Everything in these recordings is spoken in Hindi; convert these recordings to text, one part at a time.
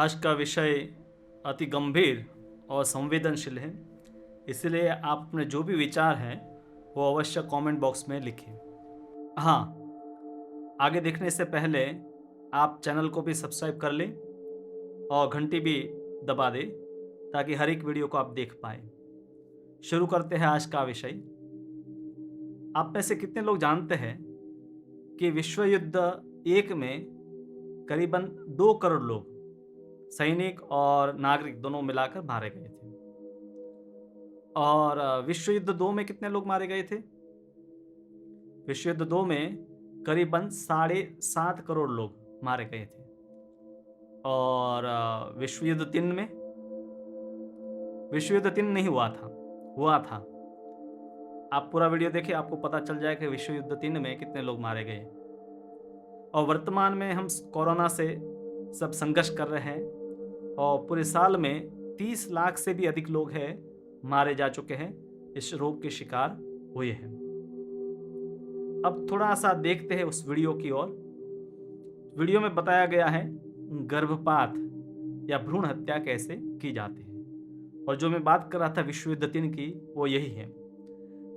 आज का विषय अति गंभीर और संवेदनशील है, इसलिए आप अपने जो भी विचार हैं वो अवश्य कमेंट बॉक्स में लिखें। हाँ, आगे देखने से पहले आप चैनल को भी सब्सक्राइब कर लें और घंटी भी दबा दें ताकि हर एक वीडियो को आप देख पाएँ। शुरू करते हैं आज का विषय। आप में से कितने लोग जानते हैं कि विश्व युद्ध एक में करीबन 2 करोड़ लोग, सैनिक और नागरिक दोनों मिलाकर मारे गए थे। और विश्व युद्ध 2 में कितने लोग मारे गए थे? विश्व युद्ध 2 में करीबन 7.5 करोड़ लोग मारे गए थे। और विश्व युद्ध 3 में, विश्व युद्ध 3 नहीं हुआ था। आप पूरा वीडियो देखिए, आपको पता चल जाए कि विश्व युद्ध 3 में कितने लोग मारे गए। और वर्तमान में हम कोरोना से सब संघर्ष कर रहे हैं और पूरे साल में 30 लाख से भी अधिक लोग हैं मारे जा चुके हैं, इस रोग के शिकार हुए हैं। अब थोड़ा सा देखते हैं उस वीडियो की ओर। वीडियो में बताया गया है गर्भपात या भ्रूण हत्या कैसे की जाती है, और जो मैं बात कर रहा था विश्व युद्ध 3 की, वो यही है।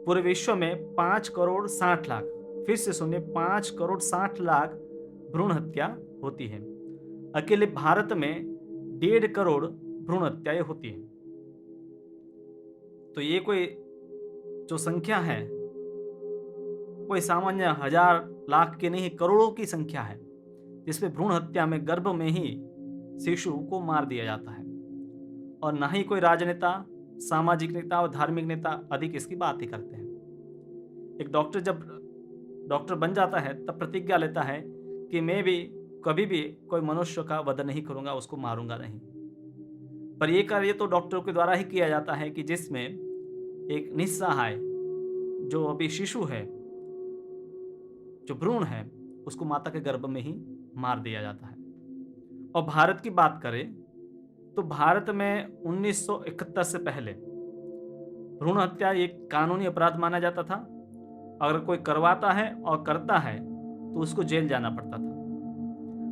पूरे विश्व में 5 करोड़ 60 लाख, फिर से सुनिए, 5 करोड़ 60 लाख भ्रूण हत्या होती है। अकेले भारत में 1.5 करोड़ भ्रूण हत्याएं होती हैं। तो ये कोई जो संख्या है, कोई सामान्य हजार लाख की नहीं, करोड़ों की संख्या है, जिसमें भ्रूण हत्या में गर्भ में ही शिशु को मार दिया जाता है। और ना ही कोई राजनेता, सामाजिक नेता और धार्मिक नेता अधिक इसकी बात ही करते हैं। एक डॉक्टर जब डॉक्टर बन जाता है तब प्रतिज्ञा लेता है कि मैं भी कभी भी कोई मनुष्य का वध नहीं करूंगा, उसको मारूंगा नहीं। पर यह कार्य तो डॉक्टरों के द्वारा ही किया जाता है कि जिसमें एक निस्सहाय जो अभी शिशु है, जो भ्रूण है, उसको माता के गर्भ में ही मार दिया जाता है। और भारत की बात करें तो भारत में 1971 से पहले भ्रूण हत्या एक कानूनी अपराध माना जाता था। अगर कोई करवाता है और करता है तो उसको जेल जाना पड़ता था।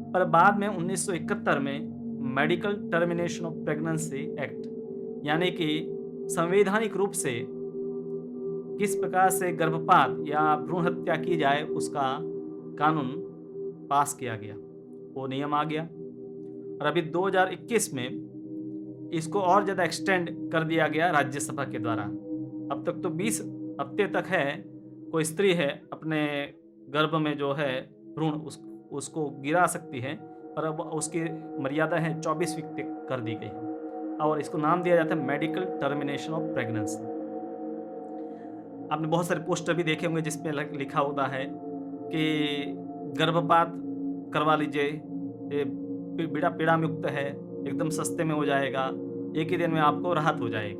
पर बाद में 1971 में medical termination of pregnancy act, यानी कि संवैधानिक रूप से किस प्रकार से गर्भपात या भ्रूण हत्या की जाए उसका कानून पास किया गया, वो नियम आ गया। और अभी 2021 में इसको और ज़्यादा एक्सटेंड कर दिया गया राज्यसभा के द्वारा। अब तक तो 20 हफ्ते तक है, कोई स्त्री है अपने गर्भ में जो है भ्रूण उसको गिरा सकती है, पर अब उसकी मर्यादा है 24 वीक तक कर दी गई है। और इसको नाम दिया जाता है मेडिकल टर्मिनेशन ऑफ प्रेगनेंसी। आपने बहुत सारे पोस्टर भी देखे होंगे जिसमें लिखा होता है कि गर्भपात करवा लीजिए, ये बड़ा पीड़ा मुक्त है, एकदम सस्ते में हो जाएगा, एक ही दिन में आपको राहत हो जाएगी।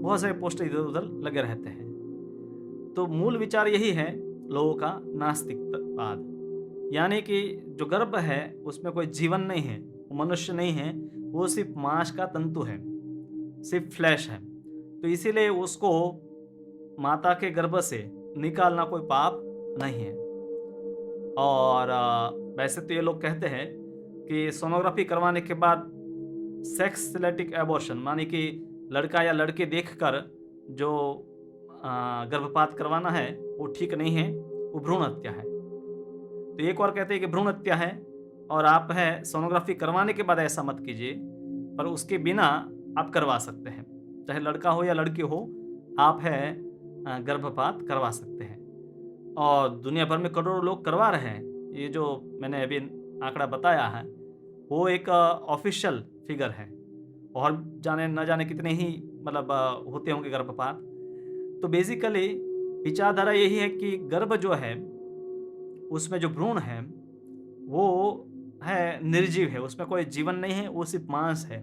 बहुत सारे पोस्टर इधर उधर लगे रहते हैं। तो मूल विचार यही है लोगों का, नास्तिकवाद, यानी कि जो गर्भ है उसमें कोई जीवन नहीं है, वो मनुष्य नहीं है, वो सिर्फ मांस का तंतु है, सिर्फ फ्लैश है। तो इसीलिए उसको माता के गर्भ से निकालना कोई पाप नहीं है। और वैसे तो ये लोग कहते हैं कि सोनोग्राफी करवाने के बाद सेक्स सिलेक्टिव एबॉर्शन, मानी कि लड़का या लड़के देखकर जो गर्भपात करवाना है वो ठीक नहीं है, वो भ्रूण हत्या है। तो एक और कहते हैं कि भ्रूण हत्या है और आप है सोनोग्राफी करवाने के बाद ऐसा मत कीजिए, पर उसके बिना आप करवा सकते हैं, चाहे लड़का हो या लड़की हो, आप है गर्भपात करवा सकते हैं। और दुनिया भर में करोड़ों लोग करवा रहे हैं। ये जो मैंने अभी आंकड़ा बताया है वो एक ऑफिशियल फिगर है, और जाने न जाने कितने ही मतलब होते होंगे गर्भपात। तो बेसिकली विचारधारा यही है कि गर्भ जो है उसमें जो भ्रूण है वो है निर्जीव है, उसमें कोई जीवन नहीं है, वो सिर्फ मांस है।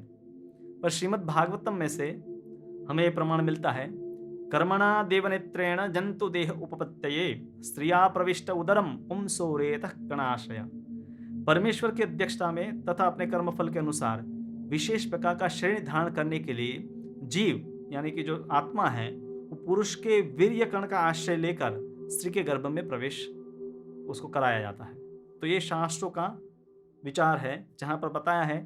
पर श्रीमद् भागवतम में से हमें ये प्रमाण मिलता है, कर्मणा देवनेत्रेण जंतु देह उपपत्तये स्त्रिया प्रविष्ट उदरम पुंसो रेतः कणाशय। परमेश्वर की अध्यक्षता में तथा अपने कर्मफल के अनुसार विशेष प्रकार का शरीर धारण करने के लिए जीव, यानी कि जो आत्मा है, वो पुरुष के वीर्य कण का आश्रय लेकर स्त्री के गर्भ में प्रवेश उसको कराया जाता है। तो ये शास्त्रों का विचार है, जहाँ पर बताया है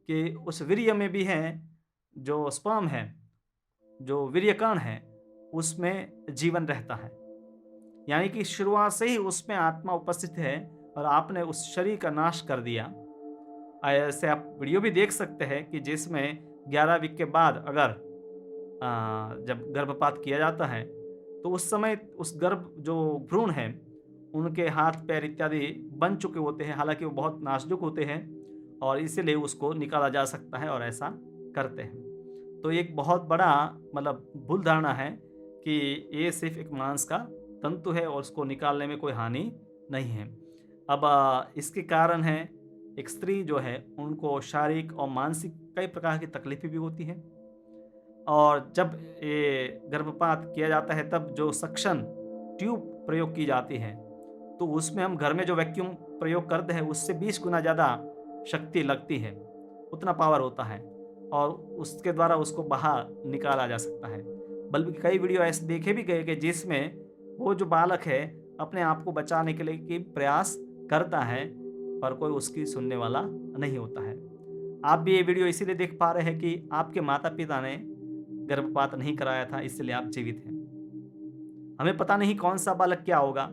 कि उस वीर्य में भी है, जो स्पर्म है, जो वीर्यकण है, उसमें जीवन रहता है। यानी कि शुरुआत से ही उसमें आत्मा उपस्थित है और आपने उस शरीर का नाश कर दिया। ऐसे आप वीडियो भी देख सकते हैं कि जिसमें 11 वीक के बाद अगर जब गर्भपात किया जाता है, तो उस समय उस गर्भ जो भ्रूण है, उनके हाथ पैर इत्यादि बन चुके होते हैं, हालांकि वो बहुत नाजुक होते हैं और इसीलिए उसको निकाला जा सकता है और ऐसा करते हैं। तो एक बहुत बड़ा मतलब भूल धारणा है कि ये सिर्फ एक मांस का तंतु है और उसको निकालने में कोई हानि नहीं है। अब इसके कारण है, एक स्त्री जो है उनको शारीरिक और मानसिक कई प्रकार की तकलीफें भी होती हैं और जब ये गर्भपात किया जाता है तब जो सक्शन ट्यूब प्रयोग की जाती है, तो उसमें हम घर में जो वैक्यूम प्रयोग करते हैं उससे 20 गुना ज़्यादा शक्ति लगती है, उतना पावर होता है और उसके द्वारा उसको बाहर निकाला जा सकता है। बल्कि कई वीडियो ऐसे देखे भी गए कि जिसमें वो जो बालक है अपने आप को बचाने के लिए की प्रयास करता है, पर कोई उसकी सुनने वाला नहीं होता है। आप भी ये वीडियो इसीलिए देख पा रहे हैं कि आपके माता-पिता ने गर्भपात नहीं कराया था, इसलिए आप जीवित हैं। हमें पता नहीं कौन-सा बालक क्या होगा,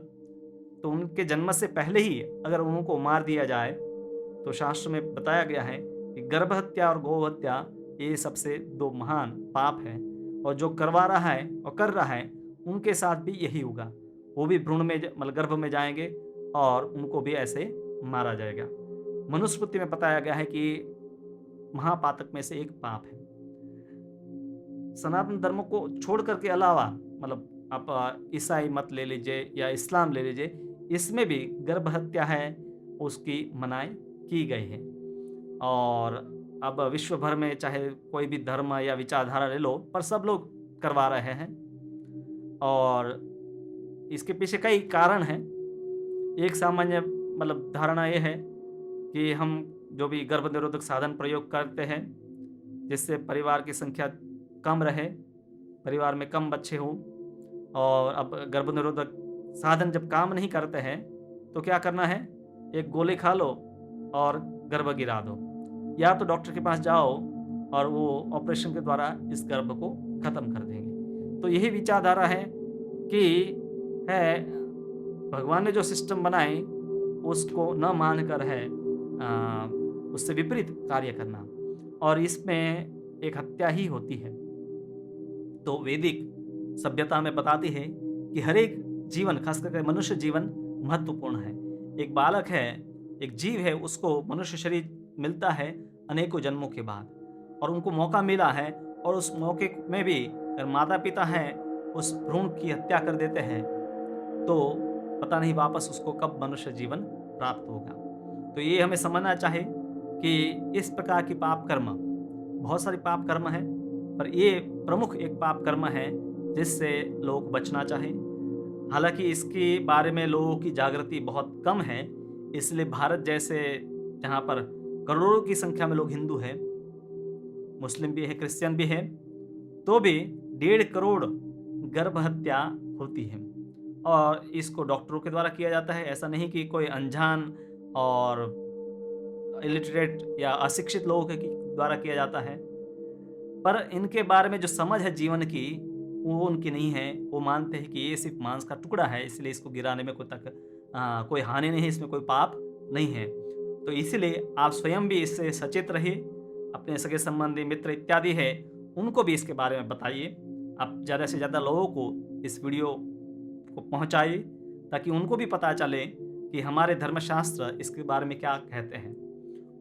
तो उनके जन्म से पहले ही अगर उनको मार दिया जाए, तो शास्त्र में बताया गया है कि गर्भ हत्या और गौ हत्या ये सबसे 2 महान पाप है और जो करवा रहा है और कर रहा है, उनके साथ भी यही होगा। वो भी भ्रूण में मतलब गर्भ में जाएँगे और उनको भी ऐसे मारा जाएगा। मनुस्मृति में बताया गया है कि महापातक में से एक पाप है। सनातन धर्म को छोड़ कर के अलावा मतलब आप ईसाई मत ले लीजिए या इस्लाम ले लीजिए, इसमें भी गर्भ हत्या है, उसकी मनाही की गई है। और अब विश्व भर में चाहे कोई भी धर्म या विचारधारा ले लो, पर सब लोग करवा रहे हैं और इसके पीछे कई कारण हैं। एक सामान्य मतलब धारणा ये है कि हम जो भी गर्भ निरोधक साधन प्रयोग करते हैं, जिससे परिवार की संख्या कम रहे, परिवार में कम बच्चे हों और अब गर्भ निरोधक साधन जब काम नहीं करते हैं, तो क्या करना है, एक गोली खा लो और गर्भ गिरा दो, या तो डॉक्टर के पास जाओ और वो ऑपरेशन के द्वारा इस गर्भ को खत्म कर देंगे। तो यही विचारधारा है कि है भगवान ने जो सिस्टम बनाए उसको न मानकर है उससे विपरीत कार्य करना और इसमें एक हत्या ही होती है। तो वैदिक सभ्यता में बताती है कि हर एक जीवन, खास करके मनुष्य जीवन महत्वपूर्ण है। एक बालक है, एक जीव है, उसको मनुष्य शरीर मिलता है अनेकों जन्मों के बाद और उनको मौका मिला है और उस मौके में भी अगर माता पिता हैं उस भ्रूण की हत्या कर देते हैं, तो पता नहीं वापस उसको कब मनुष्य जीवन प्राप्त होगा। तो ये हमें समझना चाहिए कि इस प्रकार की पाप कर्म, बहुत सारी पाप कर्म है, पर ये प्रमुख एक पाप कर्म है जिससे लोग बचना चाहें। हालांकि इसके बारे में लोगों की जागृति बहुत कम है, इसलिए भारत जैसे जहाँ पर करोड़ों की संख्या में लोग हिंदू हैं, मुस्लिम भी है, क्रिश्चियन भी है, तो भी 1.5 करोड़ गर्भ हत्या होती है और इसको डॉक्टरों के द्वारा किया जाता है। ऐसा नहीं कि कोई अनजान और इलिटरेट या अशिक्षित लोगों के द्वारा किया जाता है, पर इनके बारे में जो समझ है जीवन की, वो उनकी नहीं है। वो मानते हैं कि ये सिर्फ मांस का टुकड़ा है, इसलिए इसको गिराने में कोई हानि नहीं है, इसमें कोई पाप नहीं है। तो इसीलिए आप स्वयं भी इससे सचेत रहिए, अपने सगे संबंधी मित्र इत्यादि है उनको भी इसके बारे में बताइए। आप ज़्यादा से ज़्यादा लोगों को इस वीडियो को पहुंचाइए ताकि उनको भी पता चले कि हमारे धर्मशास्त्र इसके बारे में क्या कहते हैं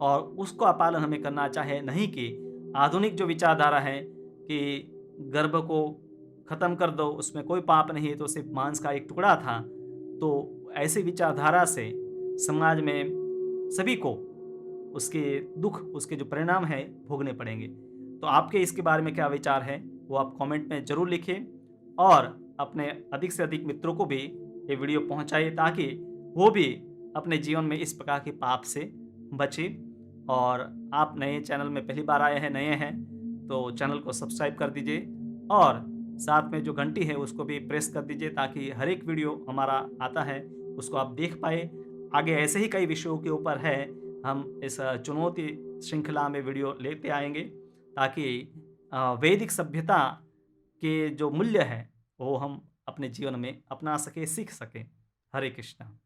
और उसका पालन हमें करना चाहे, नहीं कि आधुनिक जो विचारधारा है कि गर्भ को ख़त्म कर दो, उसमें कोई पाप नहीं है, तो सिर्फ मांस का एक टुकड़ा था। तो ऐसी विचारधारा से समाज में सभी को उसके दुख, उसके जो परिणाम है भोगने पड़ेंगे। तो आपके इसके बारे में क्या विचार है वो आप कमेंट में ज़रूर लिखें और अपने अधिक से अधिक मित्रों को भी ये वीडियो पहुंचाइए ताकि वो भी अपने जीवन में इस प्रकार के पाप से बचें। और आप नए चैनल में पहली बार आए हैं, नए हैं, तो चैनल को सब्सक्राइब कर दीजिए और साथ में जो घंटी है उसको भी प्रेस कर दीजिए ताकि हर एक वीडियो हमारा आता है उसको आप देख पाए। आगे ऐसे ही कई विषयों के ऊपर है हम इस चुनौती श्रृंखला में वीडियो लेते आएँगे, ताकि वैदिक सभ्यता के जो मूल्य है, वो हम अपने जीवन में अपना सकें, सीख सकें। हरे कृष्णा।